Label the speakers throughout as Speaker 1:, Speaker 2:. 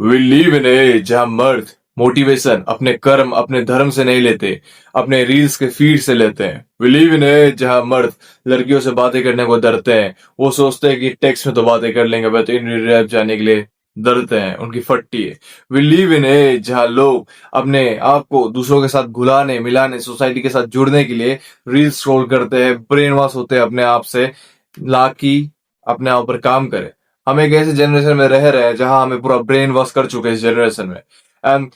Speaker 1: We live in as जहां मर्द motivation अपने कर्म अपने धर्म से नहीं लेते, अपने रील्स के फीड से लेते हैं। वी लिव इन एज जहां मर्द लड़कियों से बातें करने को डरते हैं। वो सोचते हैं कि टेक्स्ट में तो बातें कर लेंगे, बट इन रैप जाने के लिए डरते हैं, उनकी फटती है। वी लिव इन एज जहां लोग अपने आप को दूसरों के साथ घुलाने मिलाने सोसाइटी के साथ जुड़ने के लिए रील्स स्क्रॉल करते हैं, ब्रेन वॉश होते हैं अपने आप से, ना कि अपने आप पर काम करें। हम एक ऐसे जनरेशन में रह रहे हैं जहां हमें पूरा ब्रेन वॉश कर चुके हैं इस जनरेशन में। एंड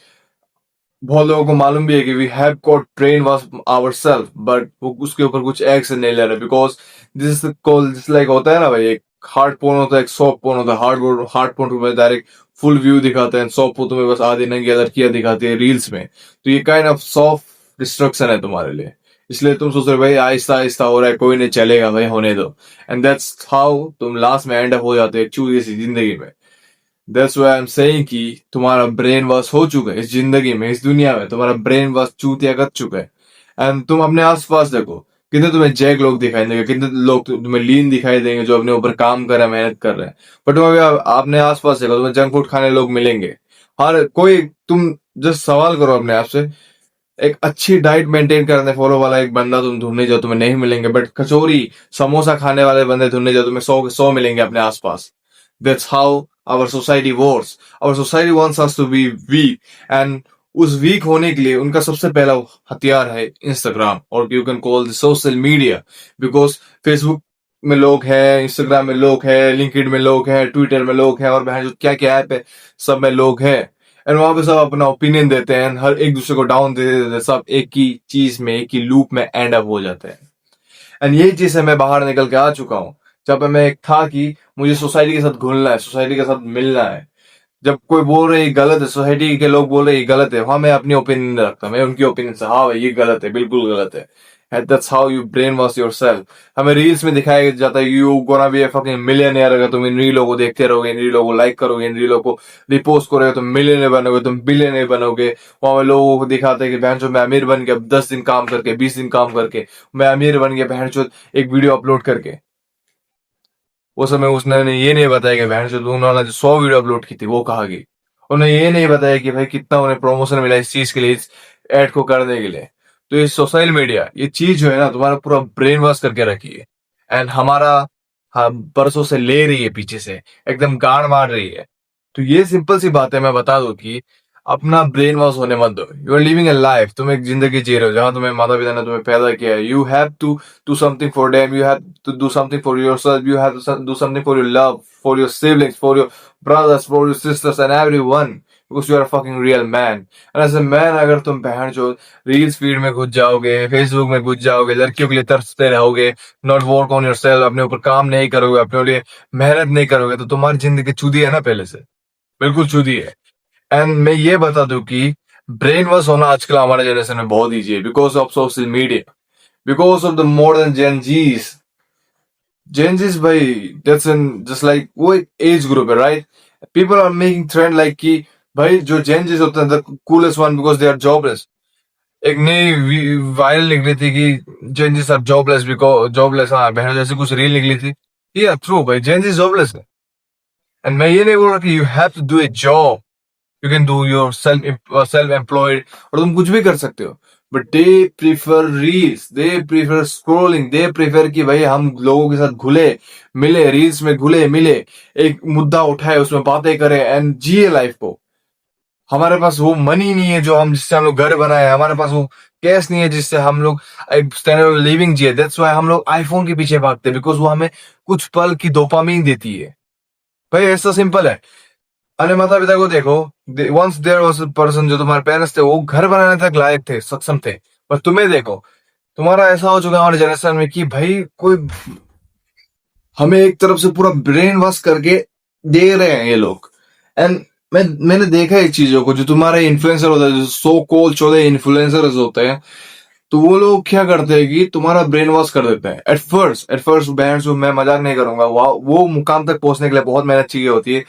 Speaker 1: बहुत लोगों को मालूम भी है कि we have got brain wash our self, but वो उसके ऊपर कुछ एक्शन नहीं ले रहे, because this is call this like होता है ना भाई, एक हार्ड पोर्न होता है, एक सॉफ्ट पोर्न होता है। हार्ड पोर्न तुम्हें डायरेक्ट फुल व्यू दिखाते हैं, सॉफ्ट पोर्न तुम्हें बस आधी नंगी लड़कियां दिखाती है रील्स में। तो ये काइंड ऑफ सॉफ्ट डिस्ट्रक्शन है तुम्हारे लिए। इसलिए तुम सोच रहे हो भाई आहिस्ता आहिस्ता हो रहा है, कोई नहीं चलेगा भाई, होने दो। एंड दैट्स हाउ तुम लास्ट में एंड अप हो जाते हो चूती सी जिंदगी में। That's why I am saying कि तुम्हारा ब्रेन वॉश हो चुका है इस जिंदगी में, इस दुनिया में तुम्हारा ब्रेन वॉश चूतिया कर चुका है। एंड तुम अपने आसपास देखो, कितने तुम्हें जैक लोग दिखाई देंगे, कितने लोग तुम्हें लीन दिखाई देंगे जो अपने ऊपर काम कर रहे हैं, मेहनत कर रहे हैं। बट तुम अभी अपने आसपास देखो, तुम्हें जंक फूड खाने लोग मिलेंगे हर कोई। तुम जस्ट सवाल करो अपने आप से, एक अच्छी डाइट मेंटेन करने फॉलो वाला एक बंदा तुम ढूंढने जाओ, तुम्हें नहीं मिलेंगे। बट कचौरी समोसा खाने वाले बंदे ढूंढने जाओ, तुम्हें 100 के 100 मिलेंगे अपने आसपास। That's how our society works. Our society wants us to be weak, and उस वीक होने के लिए उनका सबसे पहला हथियार है इंस्टाग्राम, और you can call social media. Because Facebook में लोग हैं, इंस्टाग्राम में लोग हैं, लिंक्डइन में लोग हैं, ट्विटर में लोग हैं, और बहन जो क्या क्या ऐप है सब में लोग हैं। एंड वहां पे सब अपना ओपिनियन देते हैं, हर एक दूसरे को डाउन दे देते हैं, सब एक ही चीज में एक ही लूप में एंड अप हो जाते हैं। एंड यही चीज से मैं बाहर निकल के आ चुका हूँ। जब मैं एक था कि मुझे सोसाइटी के साथ घुलना है, सोसाइटी के साथ मिलना है। जब कोई बोल रहे ये गलत है, सोसाइटी के लोग बोल रहे ये गलत है, वहां मैं अपनी ओपिनियन नहीं रखता, मैं उनकी ओपिनियन से हाँ भाई ये गलत है, बिल्कुल गलत है। And that's how you brainwash yourself। हमें रील्स में दिखाया जाता है you gonna be A fucking millionaire, अगर तुम इन रीलों को देखते रहोगे, इन रीलों को लाइक करोगे, इन रीलों को रिपोस्ट करोगे, तुम मिलियनेयर बनोगे, तुम बिलियनेयर बनोगे। वहां में लोगों को दिखाते हैं कि बहन चो मैं अमीर बन गया 10 दिन काम करके, 20 दिन काम करके मैं अमीर बन गया बहन चो, एक वीडियो अपलोड करके। उस समय उसने ये नहीं बताया कि बहन चो उन्होंने जो 100 वीडियो अपलोड की थी वो कहाँ गई। उन्हें ये नहीं बताया कि भाई कितना उन्हें प्रमोशन मिला इस चीज के लिए, इस एड को करने के लिए। तो ये सोशल मीडिया ये चीज जो है ना तुम्हारा पूरा ब्रेन वॉश करके रखी है। एंड हमारा हम बरसों से ले रही है पीछे से, एकदम गाड़ मार रही है। तो ये सिंपल सी बात है, मैं बता दूं कि अपना ब्रेन वॉश होने मत दो। You are living a life, तुम एक जिंदगी जी रहे हो जहां तुम्हें माता पिता ने तुम्हें पैदा किया है। You have to do something for them, you have to do something for yourself, you have to do something for your love, for your siblings, for your brothers, for your sisters and everyone, because you are a fucking real man। and as a man अगर तुम बहन जो reels feed में घुस जाओगे, Facebook में घुस जाओगे, लड़कियों के लिए तरसते रहोगे, नॉट वर्क ऑन योरसेल्फ, अपने ऊपर काम नहीं करोगे, अपने लिए मेहनत नहीं करोगे, तो तुम्हारी जिंदगी चुदी है ना पहले से, बिल्कुल चुदी है। एंड मैं ये बता दूं कि ब्रेन वॉश होना आजकल हमारे जनरेशन में बहुत ईजी है, because of social media, because of the modern Gen Zs. Gen Zs भाई दैट्स एन जस्ट लाइक वो एक एज ग्रुप है, right. People are making trend like कि भाई जो जेनजीज होते हैं the coolest one because they are jobless. एक नई वायरल निकली थी कि Gen Zs are jobless, because jobless, हाँ बहन जैसे कुछ रील निकली थी। ये ट्रू भाई, जेनजीज जॉबलेस है। एंड मैं ये नहीं बोल रहा कि you have to do a job, you can do your self employed, और तुम कुछ भी कर सकते हो। But they prefer reels, they prefer scrolling, they prefer कि भाई हम लोगों के साथ घुले मिले, रील्स में घुले मिले, एक मुद्दा उठाए उसमें बातें करें एंड जिए लाइफ को। हमारे पास वो मनी नहीं है जो हम जिससे हम लोग घर बनाए, हमारे पास वो कैश नहीं है जिससे हम लोग एक स्टैंडर्ड लिविंग जिए। दैट्स व्हाई हम लोग आईफोन के पीछे भागते हैं, बिकॉज वो हमें कुछ पल की डोपामीन देती है। भाई ऐसा सिंपल है। अरे माता पिता को देखो, once there was a person, जो तुम्हारे पेरेंट्स थे वो घर बनाने तक लायक थे, सक्षम थे। पर तुम्हें देखो, तुम्हारा ऐसा हो चुका है हमारे जनरेशन में कि भाई कोई हमें एक तरफ से पूरा ब्रेन वॉश करके दे रहे हैं ये लोग। एंड मैंने देखा है चीजों को, जो तुम्हारे इन्फ्लुएंसर होता है, जो सो कॉल 14 इन्फ्लुएंसर्स होते हैं, तो वो लोग क्या करते हैं कि तुम्हारा ब्रेन वॉश कर देते हैं। एट फर्स्ट बैंड मैं मजाक नहीं करूंगा, वो मुकाम तक पहुंचने के लिए बहुत मेहनत चाहिए होती है।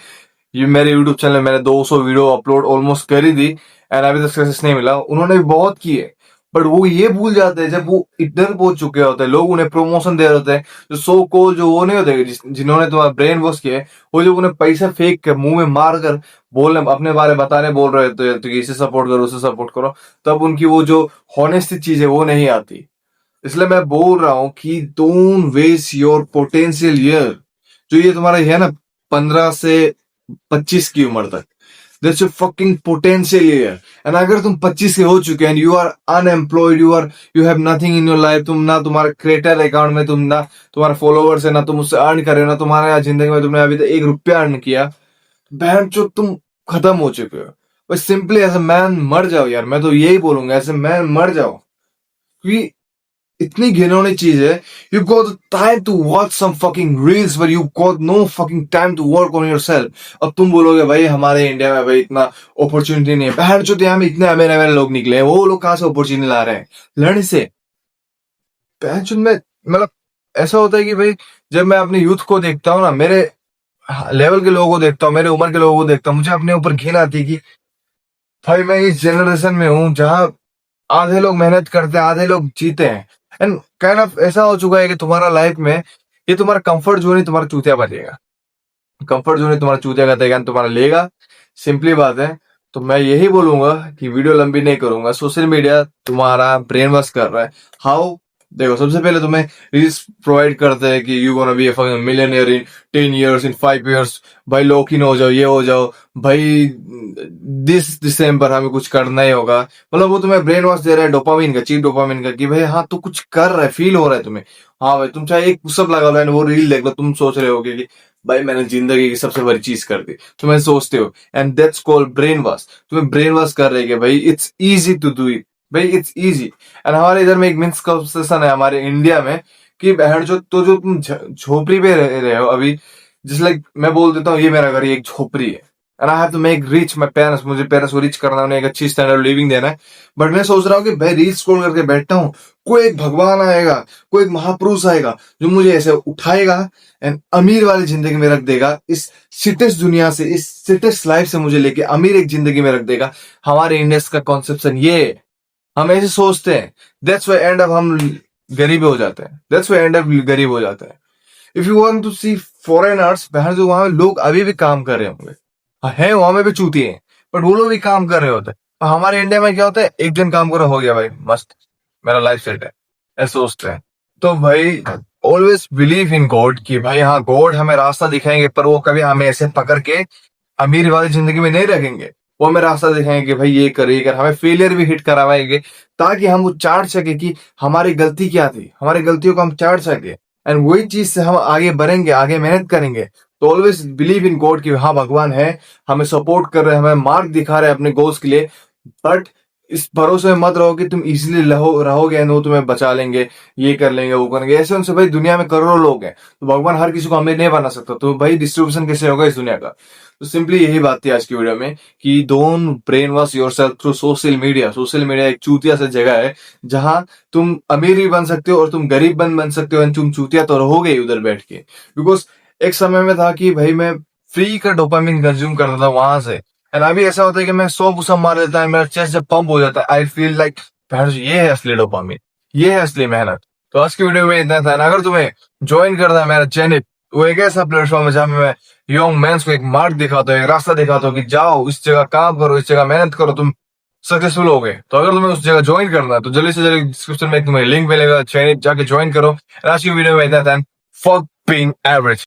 Speaker 1: ये मेरे यूट्यूब चैनल में मैंने 200 वीडियो अपलोड ऑलमोस्ट कर ही दी, एंड अभी तक सक्सेस नहीं मिला। उन्होंने भी बहुत किए, बट वो ये भूल जाते हैं जब वो इधर पहुंच चुके होते हैं, लोग उन्हें प्रमोशन दे रहे होते हैं, जो सो को जो वो नहीं होते जिन्होंने तुम्हारा ब्रेन वॉश किया है, वो जो उन्हें पैसा फेंक के मुंह में मार कर बोलने अपने बारे बताने बोल रहे होते हैं, तो इसे सपोर्ट करो उसे सपोर्ट करो, तब उनकी वो जो हॉनेस्टी चीज है वो नहीं आती। इसलिए मैं बोल रहा हूं कि don't waste your potential year. जो ये तुम्हारा है ना 15 से 25 की उम्र तक, that's your fucking potential year. And अगर तुम 25 के हो चुके हैं, you are unemployed, you have nothing in your life, तुम ना तुम्हारा क्रिएटर अकाउंट में तुम ना तुम्हारा फॉलोवर्स है, ना तुम उससे अर्न कर रहे हो, ना तुम्हारे जिंदगी में तुमने अभी तक 1 रुपया अर्न किया, बहन चो तुम खत्म हो चुके हो। बस सिंपली एज अ मैन मर जाओ यार, मैं तो यही बोलूंगा, एज अ मैन मर जाओ। क्योंकि इतनी घिनौनी चीज है। You got time to watch some fucking reels but you got no fucking time to work on your self. अब तुम बोलोगे भाई हमारे इंडिया में भाई इतना अपॉर्चुनिटी नहीं है, बहन चो यहाँ में इतने अमेर अमेर लोग निकले हैं, वो लोग कहाँ से अपॉर्चुनिटी ला रहे हैं लड़ने से। बहन चो में मतलब ऐसा होता है कि भाई जब मैं अपने यूथ को देखता हूँ ना, मेरे लेवल के लोगों को देखता हूँ, मेरे उम्र के लोगों को देखता हूँ, मुझे अपने ऊपर घिन आती है कि भाई मैं इस जनरेशन में हूँ जहाँ आधे लोग मेहनत करते हैं, आधे लोग जीते हैं। एंड काइंड ऑफ ऐसा हो चुका है कि तुम्हारा लाइफ में ये तुम्हारा कंफर्ट जोन ही तुम्हारा चूतिया बनेगा, कंफर्ट जोन ही तुम्हारा चूतिया का देगा, तुम्हारा लेगा। सिंपली बात है। तो मैं यही बोलूंगा कि वीडियो लंबी नहीं करूंगा, सोशल मीडिया तुम्हारा ब्रेन वॉश कर रहा है। हाउ? देखो सबसे पहले तुम्हें रील्स प्रोवाइड करते हैं कि you gonna be a millionaire in 10 years, in 5 years। भाई लॉक इन हो जाओ, ये हो जाओ भाई, दिस दिसंबर हमें कुछ करना ही होगा। मतलब वो तुम्हें ब्रेन वॉश दे रहा है डोपामिन का, चीप डोपामिन का, कि भाई हाँ तू कुछ कर रहा है, फील हो रहा है तुम्हें। हाँ भाई तुम चाहे एक पुशअप लगा लो एंड वो रील देख लो, तुम सोच रहे होगे कि भाई मैंने जिंदगी की सबसे बड़ी चीज कर दी, तुम ऐसे सोचते हो। And that's called brain wash. तुम्हें ब्रेन वॉश कर रहे हैं कि भाई it's easy to do it, भाई इट्स इजी। एंड हमारे इधर में एक मिसकंसेप्शन है हमारे इंडिया में कि बहन जो तो जो तुम झोपड़ी पे रह रहे हो अभी, जिस लाइक मैं बोल देता हूँ ये मेरा घर, ये एक झोपड़ी है, and I have to make rich my parents, मुझे पेरेंट्स को रिच करना है, उन्हें एक अच्छी स्टैंडर्ड लिविंग देना है। बट मैं सोच रहा हूँ कि भाई रील स्क्रॉल करके बैठता हूँ, कोई एक भगवान आएगा, कोई एक महापुरुष आएगा जो मुझे ऐसे उठाएगा एंड अमीर वाली जिंदगी में रख देगा, इस सिटेस्ट दुनिया से, इस सिटेस्ट लाइफ से मुझे लेके अमीर एक जिंदगी में रख देगा। हमारे इंडियंस का कॉन्सेप्शन ये है, हम ऐसे सोचते हैं, दैट्स वाई एंड अप हम गरीब हो जाते हैं, दैट्स वाई एंड अप गरीब हो जाते हैं। If you want to see foreigners, बहन जो वहां लोग अभी भी काम कर रहे होंगे, है वहां में भी चूतिए हैं, बट वो लोग भी काम कर रहे होते हैं। और हमारे इंडिया में क्या होता है, एक दिन काम करो हो गया भाई मस्त, मेरा लाइफ सेट है, ऐसे सोचते हैं। तो भाई ऑलवेज बिलीव इन गॉड कि भाई हाँ गॉड हमें रास्ता दिखाएंगे, पर वो कभी हमें ऐसे पकड़ के अमीर वाली जिंदगी में नहीं रखेंगे। वो हमें रास्ता दिखाएंगे कि भाई ये कर, ये कर, हमें फेलियर भी हिट करवाएंगे ताकि हम वो चाट सके कि हमारी गलती क्या थी, हमारी गलतियों को हम चाट सके। एंड वही चीज से हम आगे बढ़ेंगे, आगे मेहनत करेंगे। तो ऑलवेज बिलीव इन गॉड कि हाँ भगवान है, हमें सपोर्ट कर रहे हैं, हमें मार्ग दिखा रहे हैं अपने गोल्स के लिए। बट इस भरोसे में मत रहो कि तुम इजीली रहोगे एंड वो तुम्हें बचा लेंगे, ये कर लेंगे वो करेंगे। ऐसे उनसे भाई दुनिया में करोड़ों लोग हैं, तो भगवान हर किसी को अमीर नहीं बना सकता, तो भाई डिस्ट्रीब्यूशन कैसे होगा इस दुनिया का। तो सिंपली यही बात थी आज की वीडियो में कि don't brain wash yourself through social media. Social media एक चूतिया सा जगह है जहां तुम अमीर भी बन सकते हो और तुम गरीब बन सकते हो, एंड तुम चूतिया तो रहोगे ही उधर बैठ के। बिकॉज एक समय में था कि भाई मैं फ्री का डोपामिन कंज्यूम करता था वहां से, एंड अभी ऐसा होता है कि मैं 100 पुशअप मार लेता है, मेरा चेस्ट जब पंप हो जाता है, आई फील लाइक ये है असली डोपामिन, ये है असली मेहनत। तो आज की वीडियो में इतना था। अगर तुम्हें ज्वाइन करना है मेरा चैनल, वो एक ऐसा प्लेटफॉर्म है जहां मैं यंग मैंस को एक मार्ग दिखाता हूँ, एक रास्ता दिखाता हूँ कि जाओ इस जगह काम करो, इस जगह मेहनत करो, तुम सक्सेसफुल हो गए। तो अगर तुम्हें उस जगह ज्वाइन करना है तो जल्दी से जल्दी डिस्क्रिप्शन में तुम्हें लिंक मिलेगा, चैनल जाके ज्वाइन करो। आज की वीडियो में इतना था। Fuck being average.